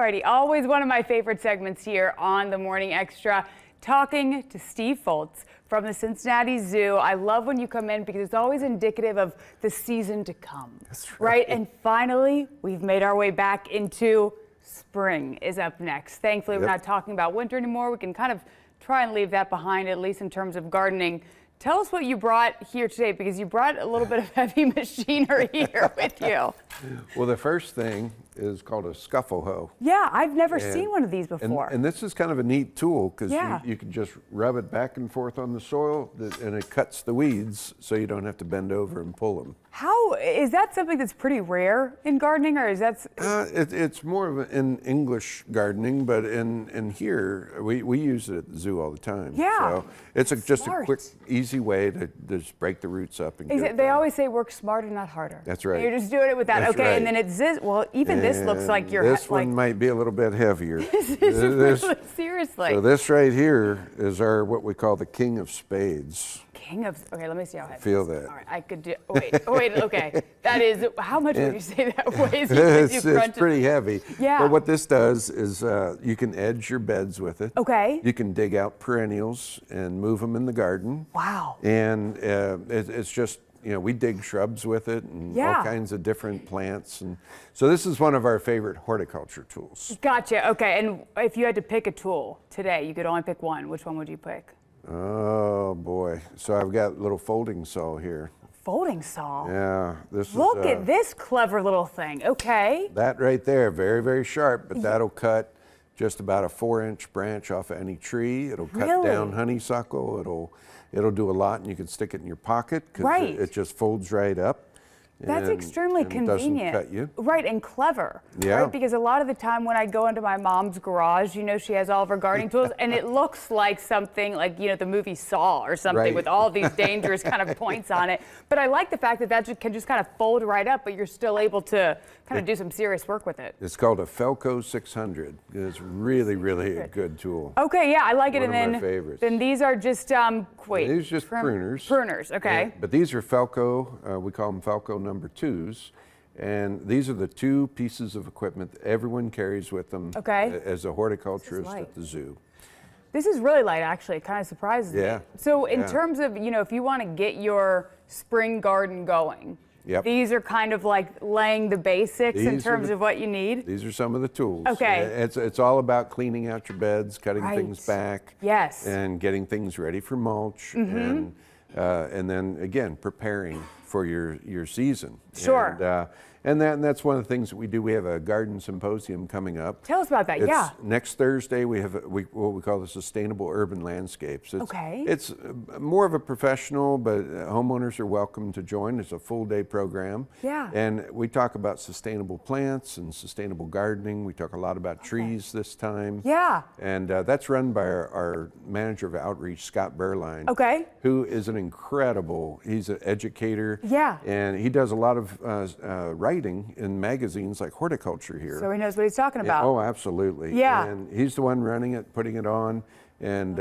Alrighty, always one of my favorite segments here on the Morning Extra, talking to Steve Foltz from the Cincinnati Zoo. I love when you come in because it's always indicative of the season to come. That's right? And finally, we've made our way back into spring is up next. Thankfully, we're not talking about winter anymore. We can kind of try and leave that behind, at least in terms of gardening. Tell us what you brought here today, because you brought a little bit of heavy machinery here with you. Well, the first thing is called a scuffle hoe. Yeah, I've never seen one of these before. And this is kind of a neat tool because Yeah. you can just rub it back and forth on the soil and it cuts the weeds so you don't have to bend over and pull them. How is that something that's pretty rare in gardening, or is that? It's more of in English gardening, but in here we use it at the zoo all the time. Yeah, so it's just a smart. quick, easy way to just break the roots up and get it They done. always say work smarter, not harder. That's right. You're just doing it with that. That's okay, right. and then it's this. Well, even this looks like you're This one might be a little bit heavier. This is really, seriously. So this right here is our what we call the king of spades. King of. Okay, let me see how heavy. Feel this is. that. All right, I could do. Oh, wait, oh, wait. Okay, that is. How much would you say that weighs? It's pretty heavy. Yeah. But what this does is you can edge your beds with it. Okay. You can dig out perennials and move them in the garden. Wow. And it's just, we dig shrubs with it and all kinds of different plants. And so this is one of our favorite horticulture tools. Gotcha. Okay, and if you had to pick a tool today, you could only pick one. Which one would you pick? Oh boy. So I've got a little folding saw here. Folding saw. Yeah. Look at this clever little thing. Okay. That right there, very, very sharp, but that'll cut just about a 4-inch branch off of any tree. It'll cut down honeysuckle. It'll do a lot, and you can stick it in your pocket because it just folds right up. That's extremely convenient. It doesn't cut you. Right, and clever. Yeah. Right, because a lot of the time when I go into my mom's garage, she has all of her gardening tools, and it looks like something like, the movie Saw or something with all these dangerous kind of points on it. But I like the fact that that can just kind of fold right up, but you're still able to kind of do some serious work with it. It's called a Felco 600. It's really, really a good tool. Okay, yeah, I like it. One And of my favorites. then these are just, wait. These are just pruners. Pruners, okay. Yeah, but these are Felco, we call them Felco number 2s. And these are the 2 pieces of equipment that everyone carries with them as a horticulturist at the zoo. This is really light, actually. It kind of surprises me. So in Yeah. terms of, if you want to get your spring garden going, these are kind of like laying the basics in terms of what you need? These are some of the tools. Okay. It's all about cleaning out your beds, cutting things back. Yes. And getting things ready for mulch. And then, again, preparing for your season. Sure. And that's one of the things that we do. We have a garden symposium coming up. Tell us about that, Next Thursday, we have what we call the Sustainable Urban Landscapes. It's more of a professional, but homeowners are welcome to join. It's a full-day program. Yeah. And we talk about sustainable plants and sustainable gardening. We talk a lot about trees this time. Yeah. And that's run by our manager of outreach, Scott Berline. Okay. Who is an incredible, he's an educator. Yeah. And he does a lot of writing in magazines like Horticulture here. So he knows what he's talking about. Oh, absolutely. Yeah. And he's the one running it, putting it on. And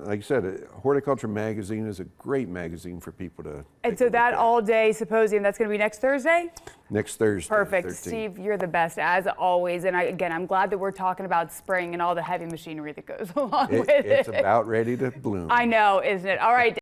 like I said, Horticulture Magazine is a great magazine for people to And so that all-day symposium, that's going to be next Thursday? Next Thursday. Perfect. 13th. Steve, you're the best, as always. And again, I'm glad that we're talking about spring and all the heavy machinery that goes along with it. It's about ready to bloom. I know, isn't it? All right.